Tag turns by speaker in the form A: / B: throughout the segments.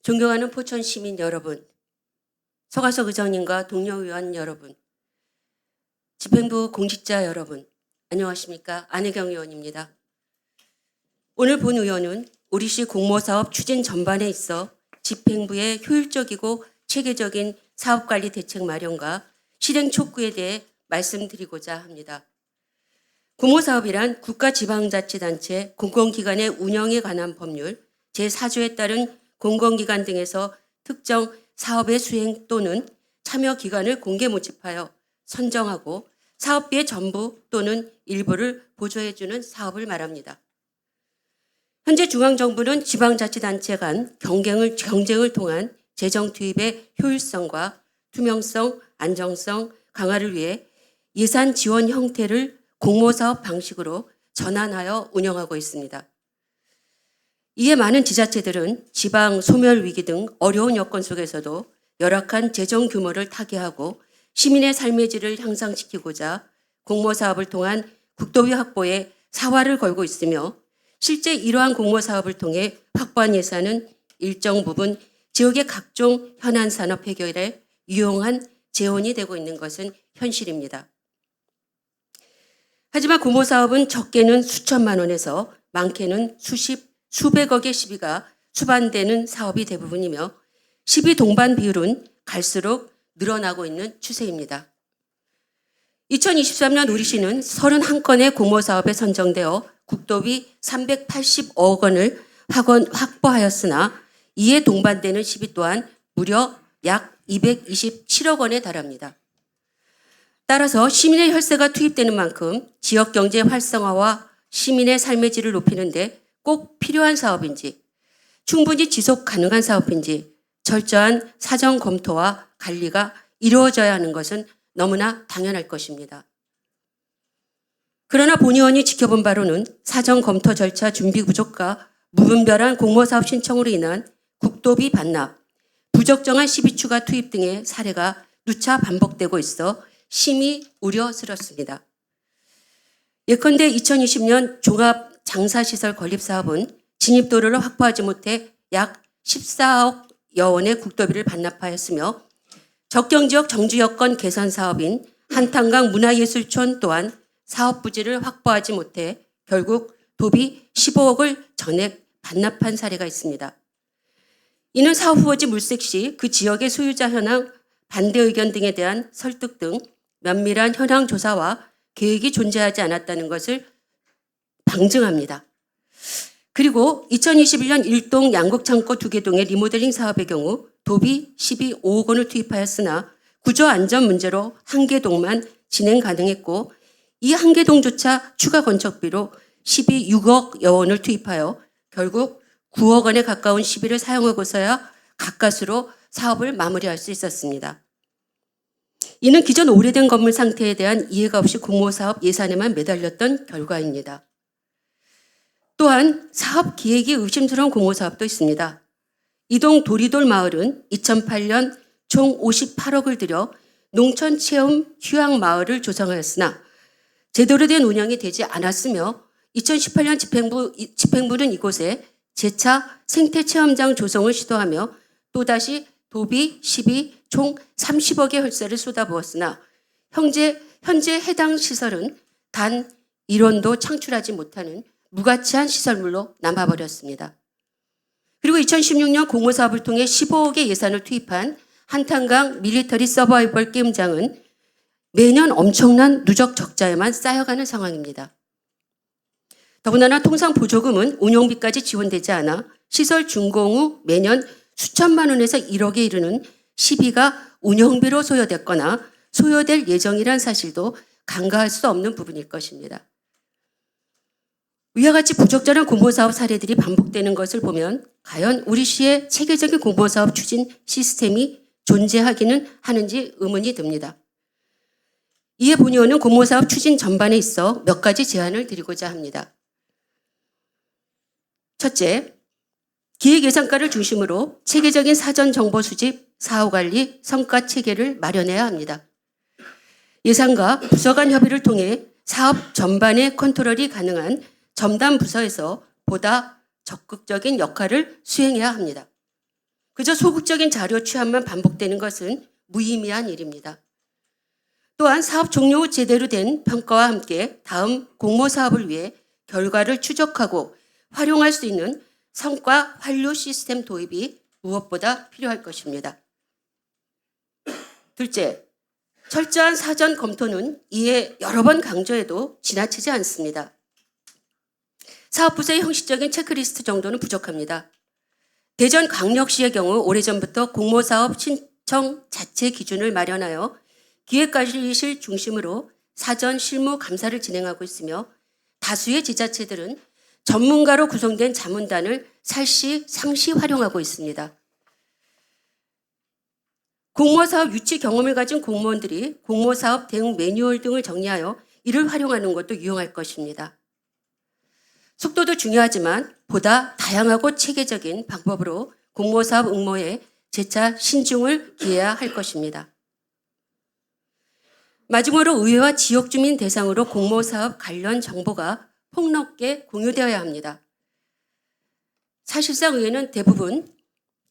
A: 존경하는 포천 시민 여러분, 서가석 의장님과 동료 의원 여러분, 집행부 공직자 여러분, 안녕하십니까? 안혜경 의원입니다. 오늘 본 의원은 우리시 공모사업 추진 전반에 있어 집행부의 효율적이고 체계적인 사업관리 대책 마련과 실행 촉구에 대해 말씀드리고자 합니다. 공모사업이란 국가지방자치단체 공공기관의 운영에 관한 법률 제4조에 따른 공공기관 등에서 특정 사업의 수행 또는 참여 기관을 공개 모집하여 선정하고 사업비의 전부 또는 일부를 보조해주는 사업을 말합니다. 현재 중앙정부는 지방자치단체 간 경쟁을 통한 재정 투입의 효율성과 투명성, 안정성 강화를 위해 예산 지원 형태를 공모사업 방식으로 전환하여 운영하고 있습니다. 이에 많은 지자체들은 지방 소멸 위기 등 어려운 여건 속에서도 열악한 재정 규모를 타개하고 시민의 삶의 질을 향상시키고자 공모사업을 통한 국도비 확보에 사활을 걸고 있으며 실제 이러한 공모사업을 통해 확보한 예산은 일정 부분 지역의 각종 현안 산업 해결에 유용한 재원이 되고 있는 것은 현실입니다. 하지만 공모사업은 적게는 수천만 원에서 많게는 수백억의 시비가 수반되는 사업이 대부분이며 시비 동반 비율은 갈수록 늘어나고 있는 추세입니다. 2023년 우리시는 31건의 공모사업에 선정되어 국도비 380억 원을 확보하였으나 이에 동반되는 시비 또한 무려 약 227억 원에 달합니다. 따라서 시민의 혈세가 투입되는 만큼 지역 경제 활성화와 시민의 삶의 질을 높이는 데 꼭 필요한 사업인지, 충분히 지속 가능한 사업인지 철저한 사정 검토와 관리가 이루어져야 하는 것은 너무나 당연할 것입니다. 그러나 본 의원이 지켜본 바로는 사정 검토 절차 준비 부족과 무분별한 공모사업 신청으로 인한 국도비 반납, 부적정한 시비 추가 투입 등의 사례가 누차 반복되고 있어 심히 우려스럽습니다. 예컨대 2020년 종합장사시설 건립사업은 진입도로를 확보하지 못해 약 14억여 원의 국도비를 반납하였으며 적경지역 정주여건 개선 사업인 한탄강 문화예술촌 또한 사업 부지를 확보하지 못해 결국 도비 15억을 전액 반납한 사례가 있습니다. 이는 사업 후보지 물색 시 그 지역의 소유자 현황, 반대 의견 등에 대한 설득 등 면밀한 현황 조사와 계획이 존재하지 않았다는 것을 방증합니다. 그리고 2021년 일동 양곡창고 2개 동의 리모델링 사업의 경우 도비 12억 원을 투입하였으나 구조 안전 문제로 한 개 동만 진행 가능했고 이 한 개 동조차 추가 건축비로 12.6억여 원을 투입하여 결국 9억 원에 가까운 시비를 사용하고서야 가까스로 사업을 마무리할 수 있었습니다. 이는 기존 오래된 건물 상태에 대한 이해가 없이 공모사업 예산에만 매달렸던 결과입니다. 또한 사업 기획이 의심스러운 공모사업도 있습니다. 이동 도리돌 마을은 2008년 총 58억을 들여 농촌체험 휴양마을을 조성하였으나 제대로 된 운영이 되지 않았으며 2018년 집행부는 이곳에 재차 생태체험장 조성을 시도하며 또다시 도비, 시비 총 30억의 혈세를 쏟아부었으나 현재 해당 시설은 단 1원도 창출하지 못하는 무가치한 시설물로 남아버렸습니다. 그리고 2016년 공모사업을 통해 15억의 예산을 투입한 한탄강 밀리터리 서바이벌 게임장은 매년 엄청난 누적 적자에만 쌓여가는 상황입니다. 더군다나 통상 보조금은 운영비까지 지원되지 않아 시설 준공 후 매년 수천만 원에서 1억에 이르는 시비가 운영비로 소요됐거나 소요될 예정이란 사실도 간과할 수 없는 부분일 것입니다. 위와 같이 부적절한 공모사업 사례들이 반복되는 것을 보면 과연 우리 시의 체계적인 공모사업 추진 시스템이 존재하기는 하는지 의문이 듭니다. 이에 본 의원은 공모사업 추진 전반에 있어 몇 가지 제안을 드리고자 합니다. 첫째, 기획예산과를 중심으로 체계적인 사전 정보 수집, 사후관리, 성과 체계를 마련해야 합니다. 예산과 부서 간 협의를 통해 사업 전반의 컨트롤이 가능한 첨단 부서에서 보다 적극적인 역할을 수행해야 합니다. 그저 소극적인 자료 취합만 반복되는 것은 무의미한 일입니다. 또한 사업 종료 후 제대로 된 평가와 함께 다음 공모 사업을 위해 결과를 추적하고 활용할 수 있는 성과 환류 시스템 도입이 무엇보다 필요할 것입니다. 둘째, 철저한 사전 검토는 이에 여러 번 강조해도 지나치지 않습니다. 사업부서의 형식적인 체크리스트 정도는 부족합니다. 대전광역시의 경우 오래전부터 공모사업 신청 자체 기준을 마련하여 기획관리실 중심으로 사전 실무 감사를 진행하고 있으며 다수의 지자체들은 전문가로 구성된 자문단을 상시 활용하고 있습니다. 공모사업 유치 경험을 가진 공무원들이 공모사업 대응 매뉴얼 등을 정리하여 이를 활용하는 것도 유용할 것입니다. 속도도 중요하지만 보다 다양하고 체계적인 방법으로 공모사업 응모에 재차 신중을 기해야 할 것입니다. 마지막으로 의회와 지역주민 대상으로 공모사업 관련 정보가 폭넓게 공유되어야 합니다. 사실상 의회는 대부분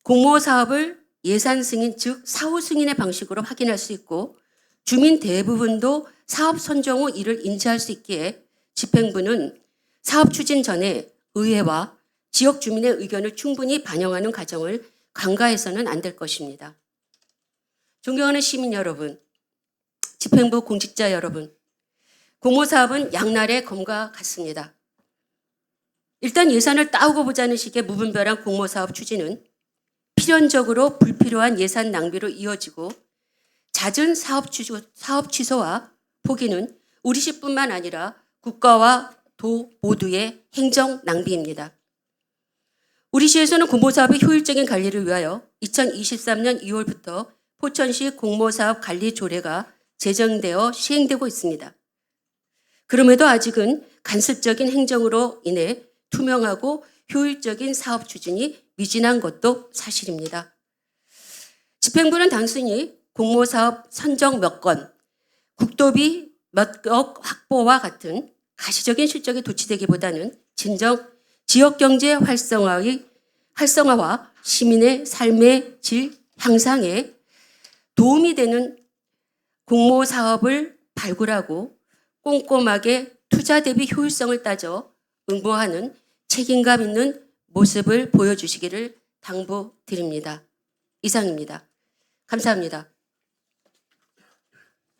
A: 공모사업을 예산 승인, 즉 사후 승인의 방식으로 확인할 수 있고 주민 대부분도 사업 선정 후 이를 인지할 수 있기에 집행부는 사업 추진 전에 의회와 지역 주민의 의견을 충분히 반영하는 과정을 간과해서는 안 될 것입니다. 존경하는 시민 여러분, 집행부 공직자 여러분, 공모사업은 양날의 검과 같습니다. 일단 예산을 따오고 보자는 식의 무분별한 공모사업 추진은 필연적으로 불필요한 예산 낭비로 이어지고 잦은 사업 취소와 포기는 우리 시뿐만 아니라 국가와 도 모두의 행정 낭비입니다. 우리 시에서는 공모사업의 효율적인 관리를 위하여 2023년 2월부터 포천시 공모사업 관리 조례가 제정되어 시행되고 있습니다. 그럼에도 아직은 간섭적인 행정으로 인해 투명하고 효율적인 사업 추진이 미진한 것도 사실입니다. 집행부는 단순히 공모사업 선정 몇 건, 국도비 몇 억 확보와 같은 가시적인 실적이 도취되기보다는 진정 지역경제 활성화와 시민의 삶의 질 향상에 도움이 되는 공모사업을 발굴하고 꼼꼼하게 투자 대비 효율성을 따져 응모하는 책임감 있는 모습을 보여주시기를 당부드립니다. 이상입니다. 감사합니다.